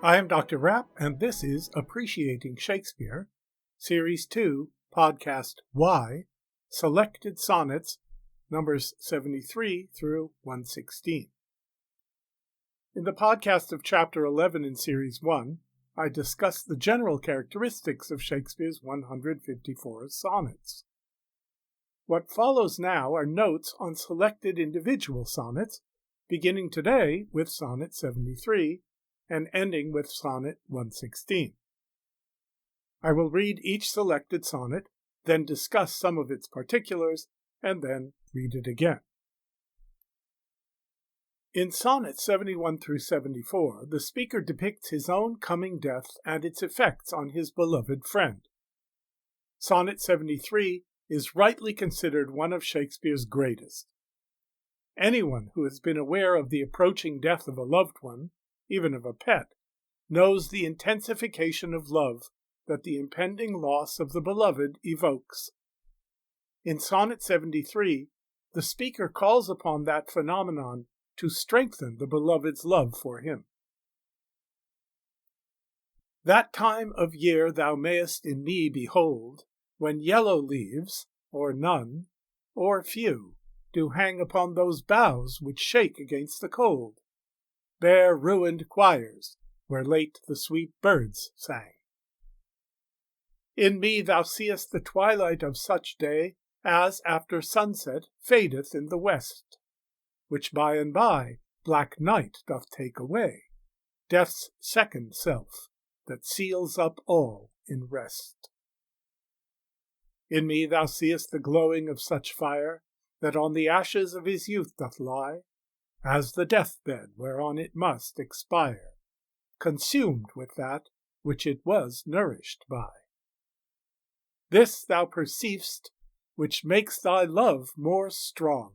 I am Dr. Rapp, and this is Appreciating Shakespeare, Series 2, Podcast Y, Selected Sonnets, numbers 73 through 116. In the podcast of Chapter 11 in Series 1, I discussed the general characteristics of Shakespeare's 154 sonnets. What follows now are notes on selected individual sonnets, beginning today with Sonnet 73 and ending with Sonnet 116. I will read each selected sonnet, then discuss some of its particulars, and then read it again. In Sonnets 71 through 74, the speaker depicts his own coming death and its effects on his beloved friend. Sonnet 73 is rightly considered one of Shakespeare's greatest. Anyone who has been aware of the approaching death of a loved one, even of a pet, knows the intensification of love that the impending loss of the beloved evokes. In Sonnet 73, the speaker calls upon that phenomenon to strengthen the beloved's love for him. That time of year thou mayest in me behold, when yellow leaves, or none, or few, do hang upon those boughs which shake against the cold, bare ruined choirs, where late the sweet birds sang. In me thou seest the twilight of such day as after sunset fadeth in the west, which by and by black night doth take away, death's second self, that seals up all in rest. In me thou seest the glowing of such fire, that on the ashes of his youth doth lie, as the deathbed whereon it must expire, consumed with that which it was nourished by. This thou perceiv'st, which makes thy love more strong,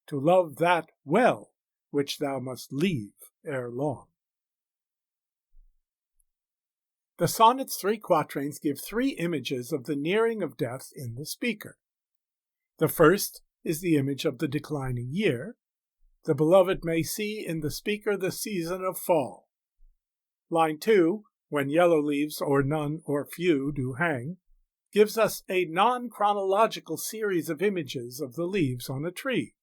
to love that well which thou must leave ere long. The sonnet's 3 quatrains give 3 images of the nearing of death in the speaker. The first is the image of the declining year. The beloved may see in the speaker the season of fall. Line 2, when yellow leaves or none or few do hang, gives us a non-chronological series of images of the leaves on a tree.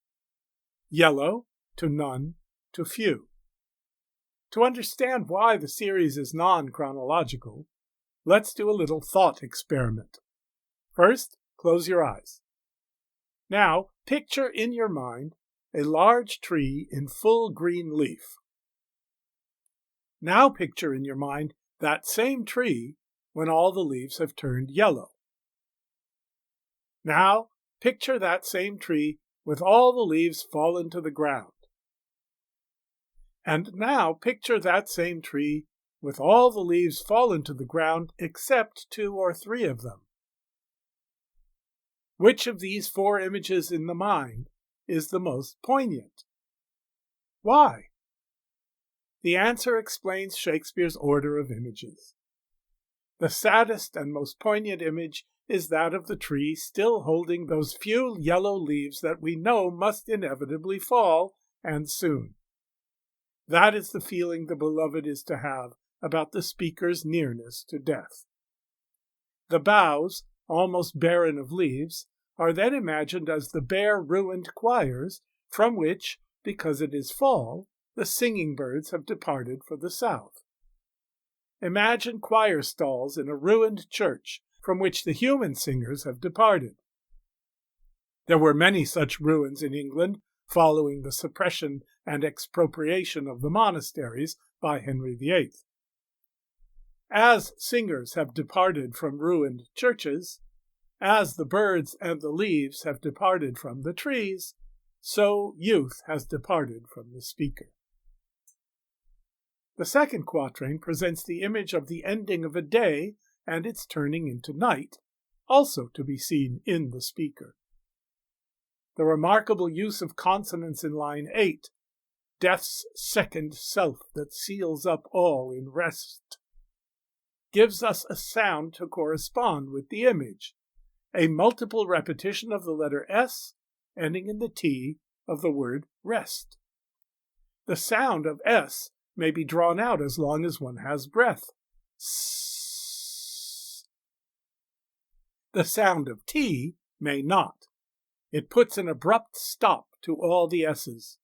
Yellow to none to few. To understand why the series is non-chronological, let's do a little thought experiment. First, close your eyes. Now, picture in your mind a large tree in full green leaf. Now picture in your mind that same tree when all the leaves have turned yellow. Now picture that same tree with all the leaves fallen to the ground. And now picture that same tree with all the leaves fallen to the ground except 2 or 3 of them. Which of these 4 images in the mind is the most poignant? Why? The answer explains Shakespeare's order of images. The saddest and most poignant image is that of the tree still holding those few yellow leaves that we know must inevitably fall, and soon. That is the feeling the beloved is to have about the speaker's nearness to death. The boughs, almost barren of leaves, are then imagined as the bare ruined choirs from which, because it is fall, the singing birds have departed for the south. Imagine choir stalls in a ruined church from which the human singers have departed. There were many such ruins in England following the suppression and expropriation of the monasteries by Henry VIII. As singers have departed from ruined churches, as the birds and the leaves have departed from the trees, so youth has departed from the speaker. The second quatrain presents the image of the ending of a day and its turning into night, also to be seen in the speaker. The remarkable use of consonants in line 8, death's second self that seals up all in rest, gives us a sound to correspond with the image, a multiple repetition of the letter S ending in the T of the word rest. The sound of S may be drawn out as long as one has breath. The sound of T may not. It puts an abrupt stop to all the S's,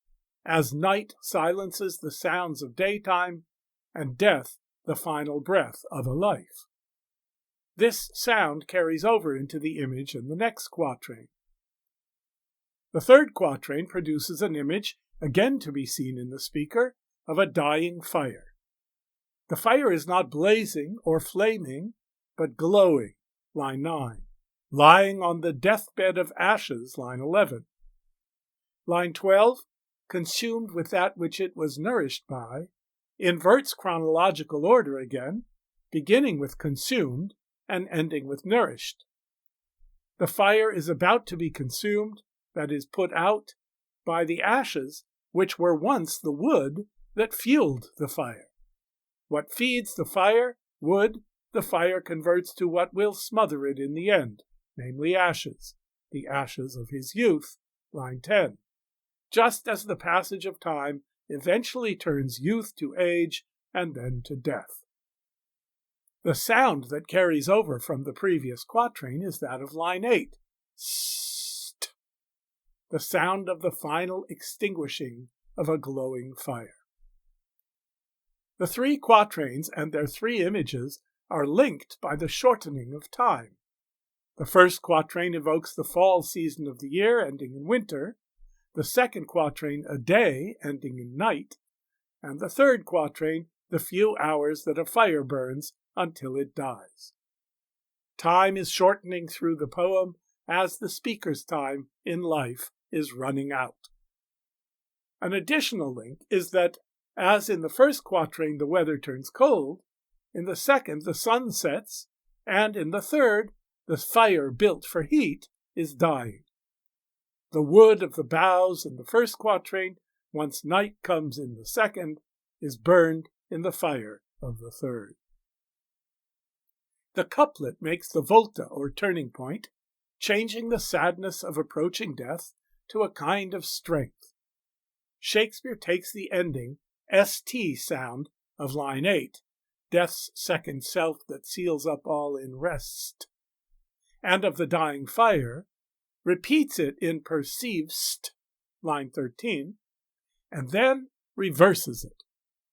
as night silences the sounds of daytime and death the final breath of a life. This sound carries over into the image in the next quatrain. The third quatrain produces an image, again to be seen in the speaker, of a dying fire. The fire is not blazing or flaming, but glowing, line 9, lying on the deathbed of ashes, line 11. Line 12, consumed with that which it was nourished by, inverts chronological order again, beginning with consumed and ending with nourished. The fire is about to be consumed, that is, put out, by the ashes which were once the wood that fueled the fire. What feeds the fire, wood, the fire converts to what will smother it in the end, namely ashes, the ashes of his youth, line 10, just as the passage of time eventually turns youth to age and then to death. The sound that carries over from the previous quatrain is that of line 8, st, the sound of the final extinguishing of a glowing fire. The three quatrains and their three images are linked by the shortening of time. The first quatrain evokes the fall season of the year, ending in winter, the second quatrain a day, ending in night, and the third quatrain the few hours that a fire burns until it dies. Time is shortening through the poem as the speaker's time in life is running out. An additional link is that, as in the first quatrain the weather turns cold, in the second the sun sets, and in the third the fire built for heat is dying. The wood of the boughs in the first quatrain, once night comes in the second, is burned in the fire of the third. The couplet makes the volta or turning point, changing the sadness of approaching death to a kind of strength. Shakespeare takes the ending st sound of line 8, death's second self that seals up all in rest, and of the dying fire, repeats it in perceivest, line 13, and then reverses it,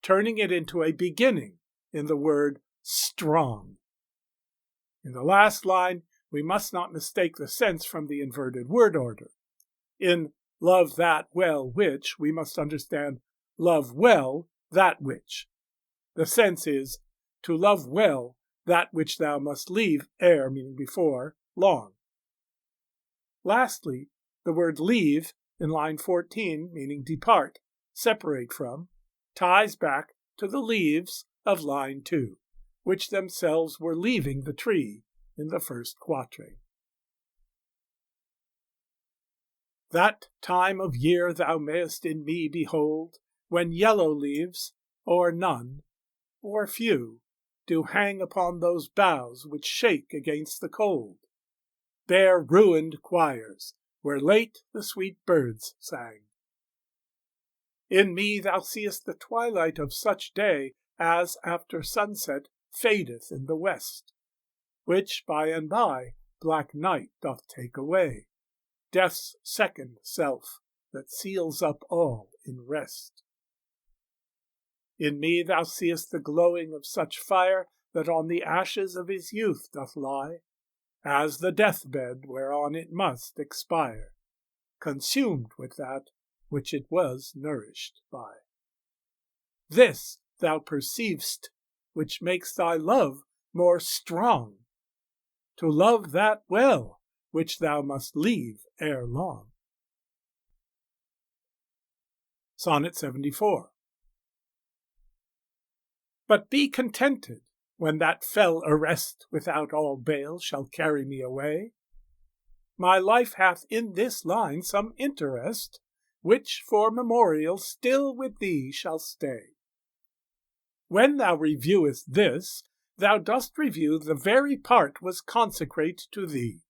turning it into a beginning in the word strong. In the last line, we must not mistake the sense from the inverted word order. In love that well which, we must understand love well that which. The sense is, to love well that which thou must leave ere, meaning before, long. Lastly, the word leave in line 14, meaning depart, separate from, ties back to the leaves of line 2, which themselves were leaving the tree in the first quatrain. That time of year thou mayest in me behold, when yellow leaves, or none, or few, do hang upon those boughs which shake against the cold, bare ruined choirs, where late the sweet birds sang. In me thou seest the twilight of such day as after sunset fadeth in the west, which by and by black night doth take away, death's second self that seals up all in rest. In me thou seest the glowing of such fire that on the ashes of his youth doth lie, as the deathbed whereon it must expire, consumed with that which it was nourished by. This thou perceivest, which makes thy love more strong, to love that well which thou must leave ere long. Sonnet 74. But be contented when that fell arrest without all bail shall carry me away. My life hath in this line some interest, which for memorial still with thee shall stay. When thou reviewest this, thou dost review the very part was consecrate to thee.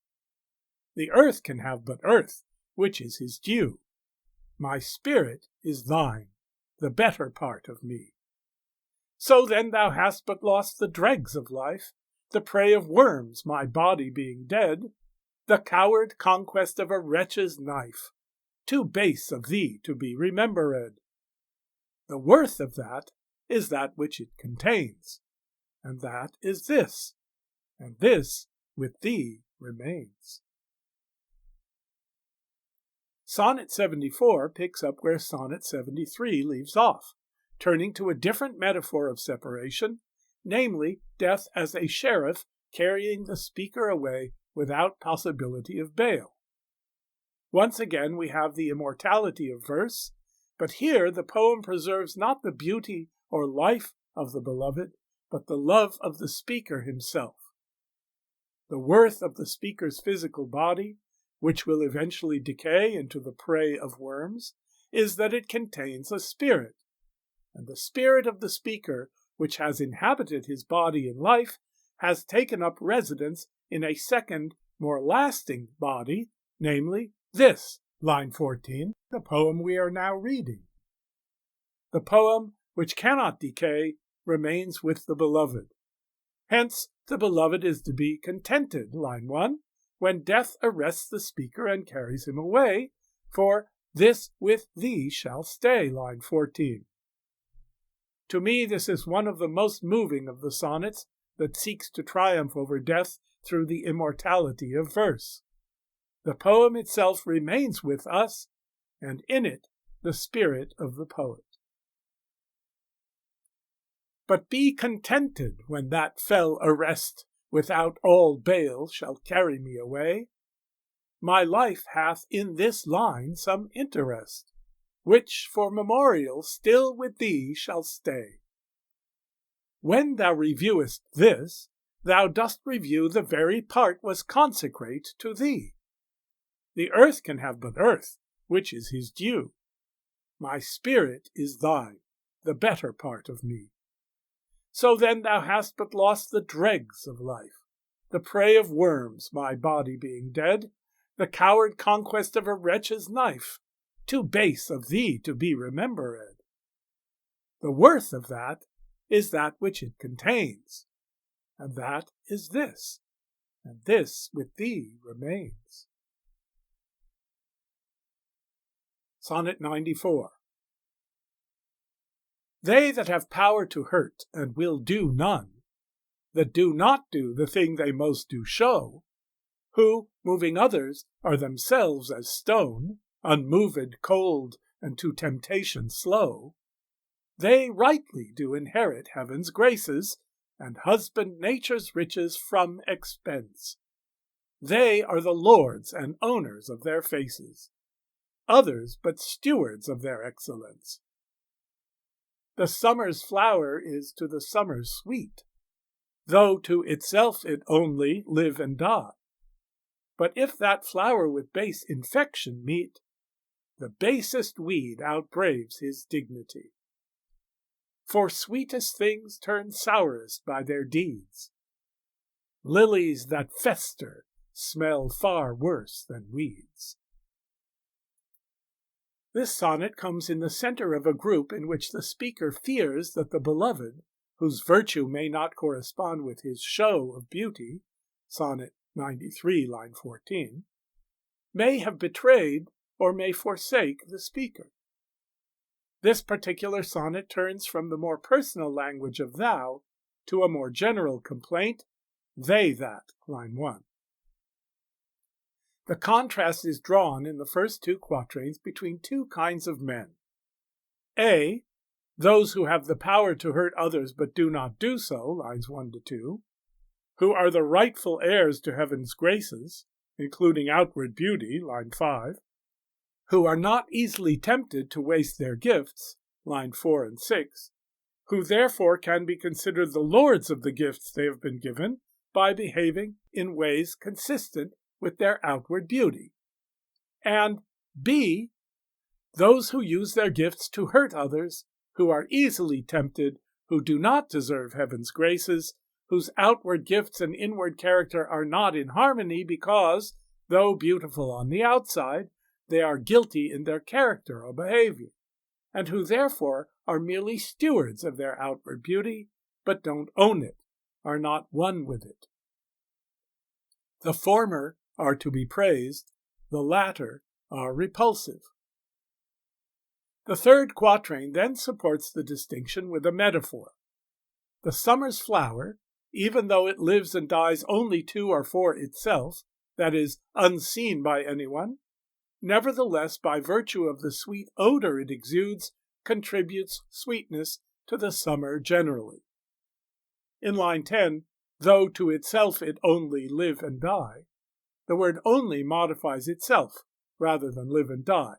The earth can have but earth, which is his due. My spirit is thine, the better part of me. So then thou hast but lost the dregs of life, the prey of worms, my body being dead, the coward conquest of a wretch's knife, too base of thee to be remembered. The worth of that is that which it contains, and that is this, and this with thee remains. Sonnet 74 picks up where Sonnet 73 leaves off, turning to a different metaphor of separation, namely death as a sheriff carrying the speaker away without possibility of bail. Once again we have the immortality of verse, but here the poem preserves not the beauty or life of the beloved, but the love of the speaker himself. The worth of the speaker's physical body, which will eventually decay into the prey of worms, is that it contains a spirit, and the spirit of the speaker, which has inhabited his body in life, has taken up residence in a second, more lasting body, namely this, line 14, the poem we are now reading. The poem, which cannot decay, remains with the beloved. Hence, the beloved is to be contented, line 1, when death arrests the speaker and carries him away, for this with thee shall stay, line 14. To me, this is one of the most moving of the sonnets that seeks to triumph over death through the immortality of verse. The poem itself remains with us, and in it the spirit of the poet. But be contented when that fell arrest without all bail shall carry me away. My life hath in this line some interest, which for memorial still with thee shall stay. When thou reviewest this, thou dost review the very part was consecrate to thee. The earth can have but earth, which is his due. My spirit is thine, the better part of me. So then thou hast but lost the dregs of life, the prey of worms, my body being dead, the coward conquest of a wretch's knife, too base of thee to be remembered. The worth of that is that which it contains, and that is this, and this with thee remains. Sonnet 94. They that have power to hurt and will do none, that do not do the thing they most do show, who, moving others, are themselves as stone, unmoved, cold, and to temptation slow, they rightly do inherit heaven's graces, and husband nature's riches from expense. They are the lords and owners of their faces, others but stewards of their excellence. The summer's flower is to the summer sweet, though to itself it only live and die. But if that flower with base infection meet, the basest weed outbraves his dignity. For sweetest things turn sourest by their deeds. Lilies that fester smell far worse than weeds. This sonnet comes in the center of a group in which the speaker fears that the beloved, whose virtue may not correspond with his show of beauty, Sonnet 93, line 14, may have betrayed or may forsake the speaker. This particular sonnet turns from the more personal language of thou to a more general complaint, they that, line 1. The contrast is drawn in the first two quatrains between two kinds of men. A, those who have the power to hurt others but do not do so, lines 1 to 2, who are the rightful heirs to heaven's graces, including outward beauty, line 5, who are not easily tempted to waste their gifts, line 4 and 6, who therefore can be considered the lords of the gifts they have been given by behaving in ways consistent with their outward beauty. And B, those who use their gifts to hurt others, who are easily tempted, who do not deserve heaven's graces, whose outward gifts and inward character are not in harmony because, though beautiful on the outside, they are guilty in their character or behavior. and who therefore are merely stewards of their outward beauty, but don't own it, are not one with it. The former are to be praised, the latter are repulsive. The third quatrain then supports the distinction with a metaphor. The summer's flower, even though it lives and dies only to or for itself, that is, unseen by anyone, nevertheless, by virtue of the sweet odor it exudes, contributes sweetness to the summer generally. In line 10, though to itself it only live and die, the word only modifies itself rather than live and die,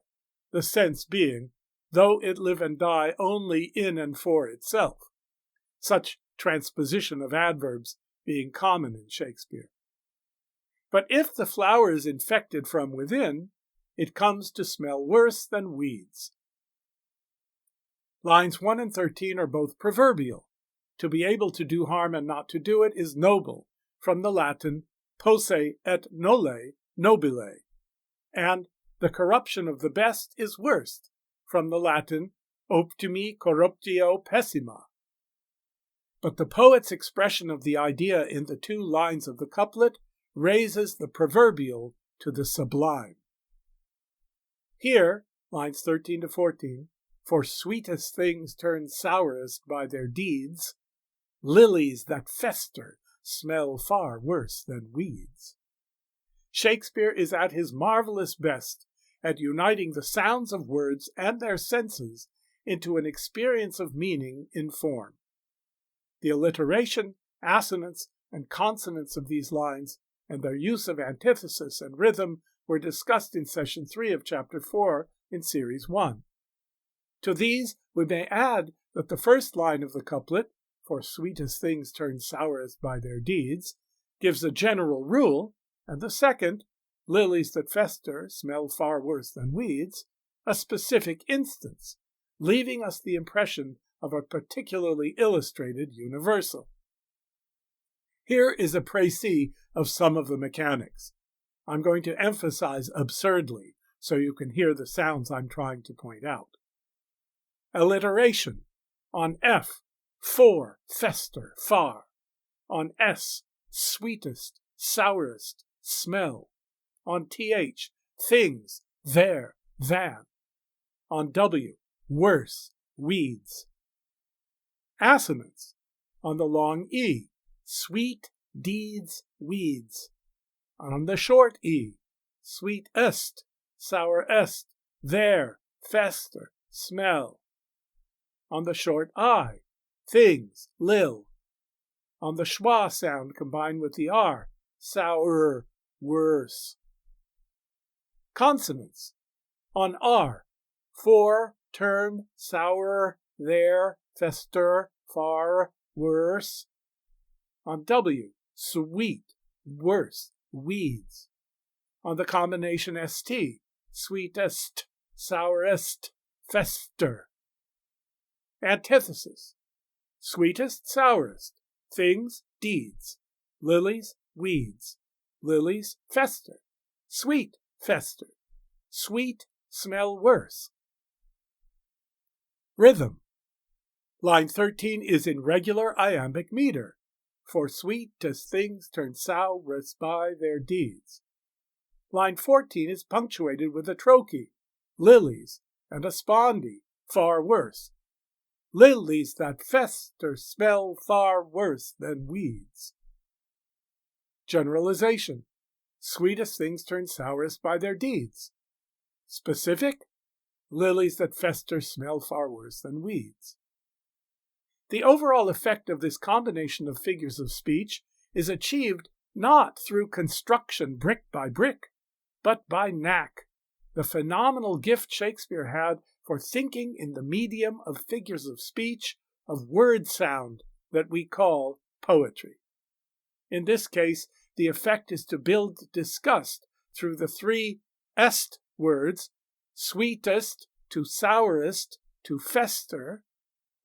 the sense being, though it live and die only in and for itself, such transposition of adverbs being common in Shakespeare. But if the flower is infected from within, it comes to smell worse than weeds. Lines 1 and 13 are both proverbial. To be able to do harm and not to do it is noble, from the Latin posse et noli nobile, and the corruption of the best is worst, from the Latin optimi corruptio pessima. But the poet's expression of the idea in the 2 lines of the couplet raises the proverbial to the sublime. Here, lines 13 to 14, for sweetest things turn sourest by their deeds, lilies that fester smell far worse than weeds. Shakespeare is at his marvelous best at uniting the sounds of words and their senses into an experience of meaning in form. The alliteration, assonance, and consonance of these lines and their use of antithesis and rhythm were discussed in Session 3 of Chapter 4 in Series 1. To these, we may add that the first line of the couplet, for sweetest things turn sourest by their deeds, gives a general rule, and the second, lilies that fester smell far worse than weeds, a specific instance, leaving us the impression of a particularly illustrated universal. Here is a précis of some of the mechanics. I'm going to emphasize absurdly so you can hear the sounds I'm trying to point out. Alliteration. On F, for, fester, far. On S, sweetest, sourest, smell. On TH, things, there, than. On W, worse, weeds. Assonance. On the long E, sweet, deeds, weeds. On the short E, sweetest, sourest, there, fester, smell. On the short I, things, lil. On the schwa sound combined with the R, sour, worse. Consonants. On R, for, turn, sour, there, fester, far, worse. On W, sweet, worse, weeds. On the combination ST, sweetest, sourest, fester. Antithesis. Sweetest, sourest, things, deeds. Lilies, weeds. Lilies, fester. Sweet, fester. Sweet, smell worse. Rhythm. Line 13 is in regular iambic meter. For sweetest things turn sourest by their deeds. Line 14 is punctuated with a trochee, lilies, and a spondee, far worse. Lilies that fester smell far worse than weeds. Generalization. Sweetest things turn sourest by their deeds. Specific. Lilies that fester smell far worse than weeds. The overall effect of this combination of figures of speech is achieved not through construction brick by brick, but by knack, the phenomenal gift Shakespeare had for thinking in the medium of figures of speech, of word sound that we call poetry. In this case, the effect is to build disgust through the 3 est words, sweetest to sourest to fester,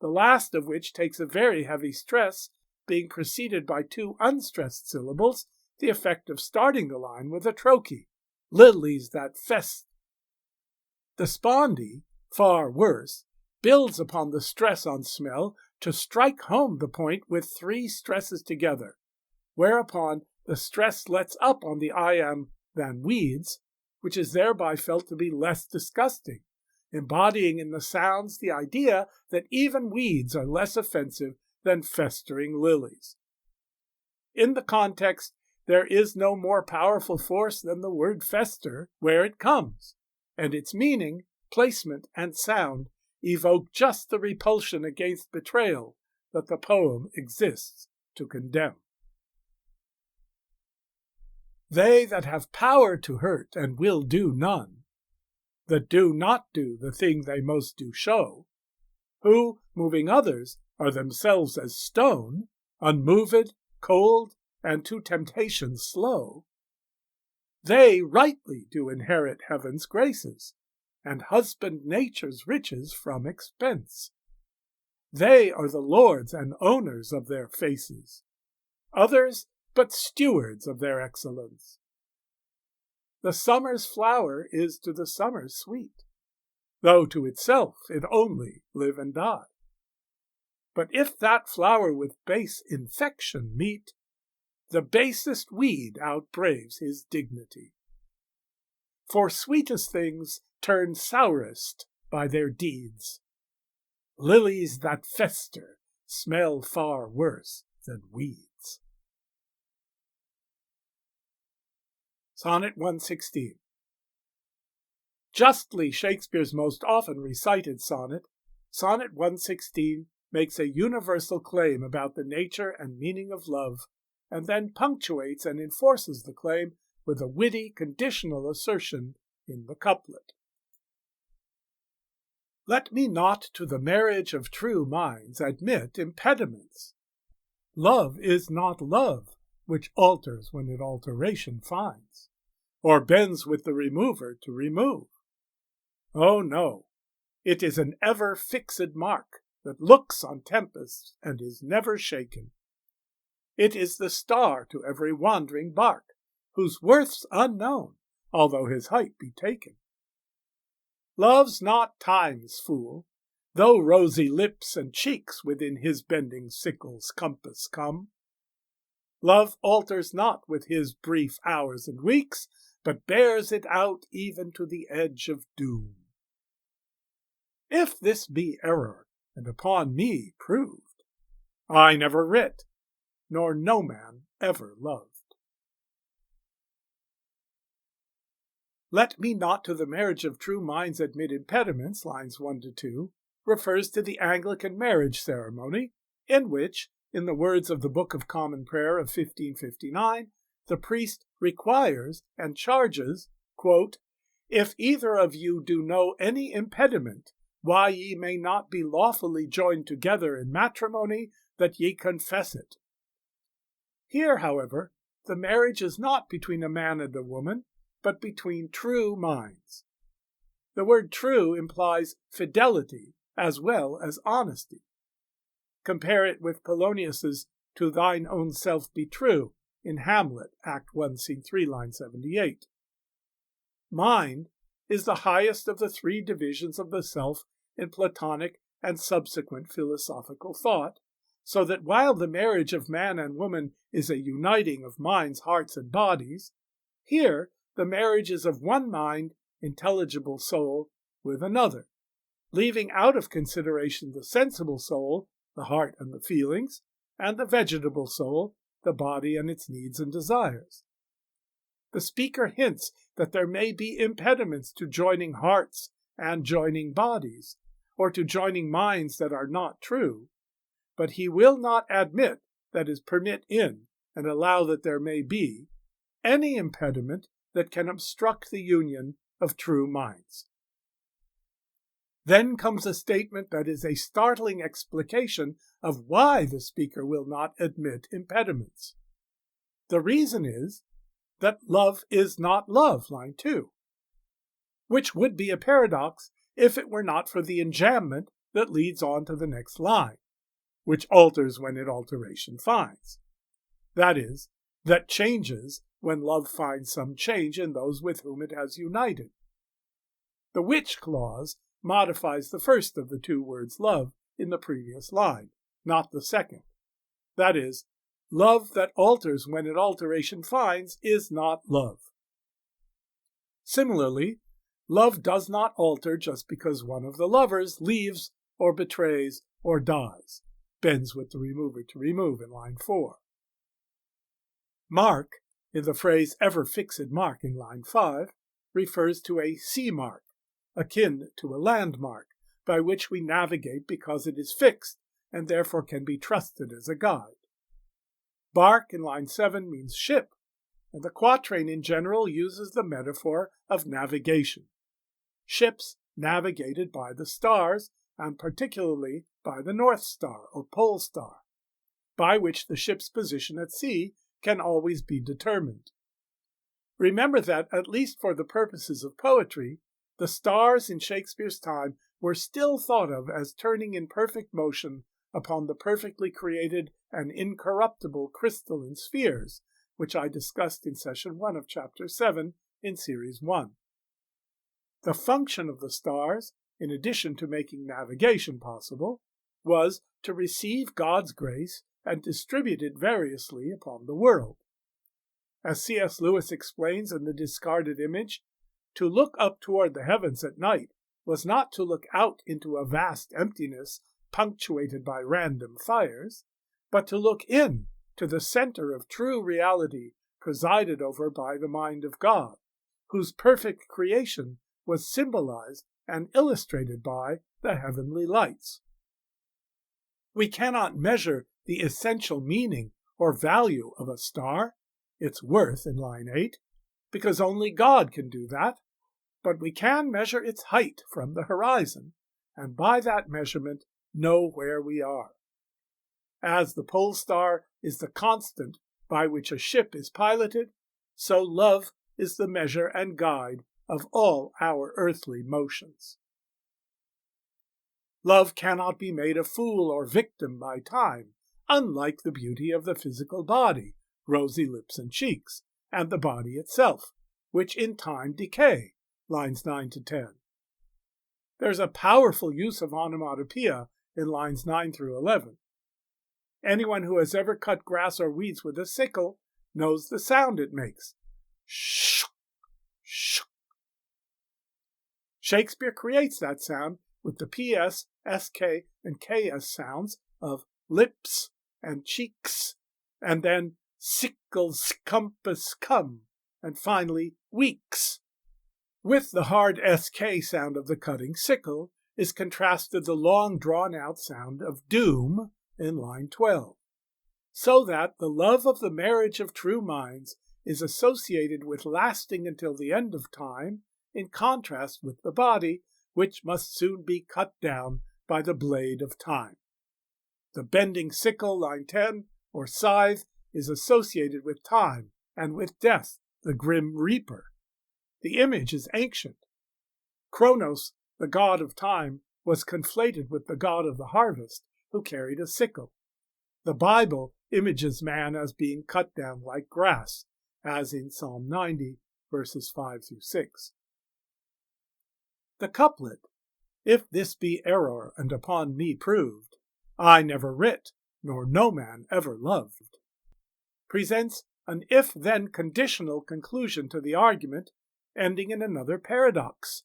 the last of which takes a very heavy stress, being preceded by 2 unstressed syllables, the effect of starting the line with a trochee, lilies that fest. The spondee, far worse, builds upon the stress on smell to strike home the point with three stresses together, whereupon the stress lets up on the I am than weeds, which is thereby felt to be less disgusting, embodying in the sounds the idea that even weeds are less offensive than festering lilies. In the context, there is no more powerful force than the word fester where it comes, and its meaning, placement, and sound evoke just the repulsion against betrayal that the poem exists to condemn. They that have power to hurt and will do none, that do not do the thing they most do show, who, moving others, are themselves as stone, unmoved, cold, and to temptation slow, they rightly do inherit heaven's graces, and husband nature's riches from expense. They are the lords and owners of their faces, others but stewards of their excellence. The summer's flower is to the summer sweet, though to itself it only live and die. But if that flower with base infection meet, the basest weed outbraves his dignity. For sweetest things turn sourest by their deeds. Lilies that fester smell far worse than weeds. Sonnet 116. Justly Shakespeare's most often recited sonnet, Sonnet 116 makes a universal claim about the nature and meaning of love, and then punctuates and enforces the claim with a witty conditional assertion in the couplet. Let me not to the marriage of true minds admit impediments. Love is not love, which alters when it alteration finds, or bends with the remover to remove. Oh no, it is an ever fixed mark that looks on tempests and is never shaken. It is the star to every wandering bark, whose worth's unknown, although his height be taken. Love's not time's fool, though rosy lips and cheeks within his bending sickle's compass come. Love alters not with his brief hours and weeks, but bears it out even to the edge of doom. If this be error, and upon me proved, I never writ, nor no man ever loved. Let me not to the marriage of true minds admit impediments, lines 1 to 2, refers to the Anglican marriage ceremony, in which, in the words of the Book of Common Prayer of 1559, the priest requires and charges, quote, if either of you do know any impediment, why ye may not be lawfully joined together in matrimony, that ye confess it. Here, however, the marriage is not between a man and a woman, but between true minds. The word true implies fidelity as well as honesty. Compare it with Polonius's "To thine own self be true" in Hamlet, Act 1, Scene 3, line 78. Mind is the highest of the three divisions of the self in Platonic and subsequent philosophical thought, so that while the marriage of man and woman is a uniting of minds, hearts, and bodies, here the marriage is of one mind, intelligible soul, with another, leaving out of consideration the sensible soul, the heart and the feelings, and the vegetable soul, the body and its needs and desires. The speaker hints that there may be impediments to joining hearts and joining bodies, or to joining minds that are not true, but he will not admit, that is, permit in, and allow that there may be, any impediment that can obstruct the union of true minds. Then comes a statement that is a startling explication of why the speaker will not admit impediments. The reason is that love is not love, line 2, which would be a paradox if it were not for the enjambment that leads on to the next line, which alters when it alteration finds. That is, that changes when love finds some change in those with whom it has united. The which clause modifies the first of the two words love in the previous line, not the second. That is, love that alters when an alteration finds is not love. Similarly, love does not alter just because one of the lovers leaves or betrays or dies. Bends with the remover to remove in line 4. Mark, in the phrase ever fixed mark in line 5, refers to a sea mark, akin to a landmark, by which we navigate because it is fixed and therefore can be trusted as a guide. Bark in line 7 means ship, and the quatrain in general uses the metaphor of navigation. Ships navigated by the stars, and particularly by the North Star or Pole Star, by which the ship's position at sea can always be determined. Remember that, at least for the purposes of poetry, the stars in Shakespeare's time were still thought of as turning in perfect motion upon the perfectly created and incorruptible crystalline spheres, which I discussed in session 1 of chapter 7 in series 1. The function of the stars, in addition to making navigation possible, was to receive God's grace and distribute it variously upon the world. As C.S. Lewis explains in The Discarded Image, to look up toward the heavens at night was not to look out into a vast emptiness punctuated by random fires, but to look in to the center of true reality presided over by the mind of God, whose perfect creation was symbolized and illustrated by the heavenly lights. We cannot measure the essential meaning or value of a star, its worth in line 8, because only God can do that, but we can measure its height from the horizon, and by that measurement know where we are. As the pole star is the constant by which a ship is piloted, so love is the measure and guide of all our earthly motions. Love cannot be made a fool or victim by time, unlike the beauty of the physical body, rosy lips and cheeks, and the body itself, which in time decay, lines 9 to 10. There's a powerful use of onomatopoeia in lines 9 through 11. Anyone who has ever cut grass or weeds with a sickle knows the sound it makes. Shh, shh. Shakespeare creates that sound with the PS, SK, and KS sounds of lips and cheeks, and then sickles, compass, come, and finally weeks. With the hard SK sound of the cutting sickle is contrasted the long drawn-out sound of doom in line 12, so that the love of the marriage of true minds is associated with lasting until the end of time, in contrast with the body, which must soon be cut down by the blade of time. The bending sickle, line 10, or scythe, is associated with time, and with death, the grim reaper. The image is ancient. Kronos, the god of time, was conflated with the god of the harvest, who carried a sickle. The Bible images man as being cut down like grass, as in Psalm 90, verses 5 through 6. The couplet, "If this be error and upon me proved, I never writ, nor no man ever loved," presents an if-then conditional conclusion to the argument, ending in another paradox.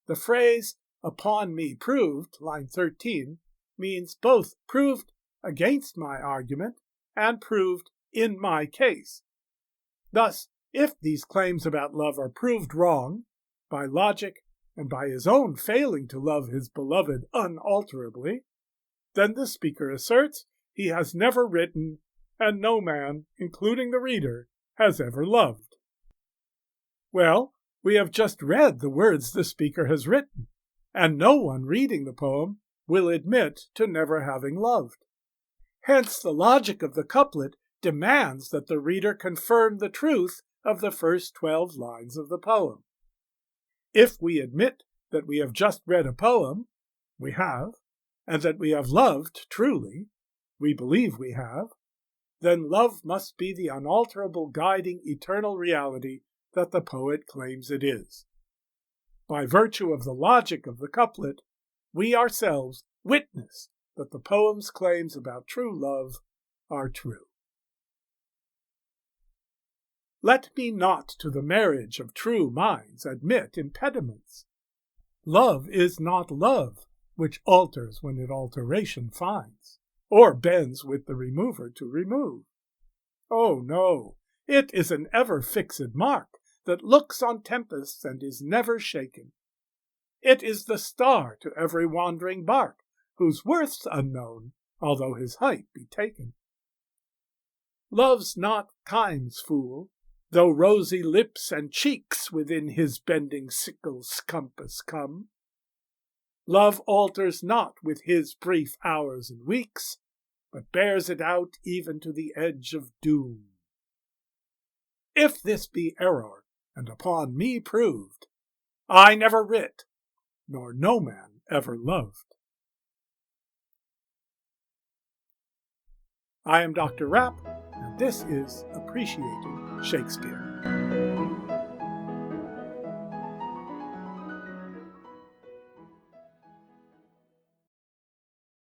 The phrase, "upon me proved," line 13, means both proved against my argument and proved in my case. Thus, if these claims about love are proved wrong by logic and by his own failing to love his beloved unalterably, then the speaker asserts he has never written, and no man, including the reader, has ever loved. Well, we have just read the words the speaker has written, and no one reading the poem will admit to never having loved. Hence, the logic of the couplet demands that the reader confirm the truth of the first 12 lines of the poem. If we admit that we have just read a poem, we have, and that we have loved truly, we believe we have, then love must be the unalterable guiding eternal reality that the poet claims it is. By virtue of the logic of the couplet, we ourselves witness that the poem's claims about true love are true. Let me not to the marriage of true minds admit impediments. Love is not love, which alters when it alteration finds, or bends with the remover to remove. Oh no, it is an ever-fixed mark that looks on tempests and is never shaken. It is the star to every wandering bark, whose worth's unknown, although his height be taken. Love's not Time's fool, though rosy lips and cheeks within his bending sickle's compass come. Love alters not with his brief hours and weeks, but bears it out even to the edge of doom. If this be error, and upon me proved, I never writ, nor no man ever loved. I am Dr. Rapp, and this is Appreciating Shakespeare.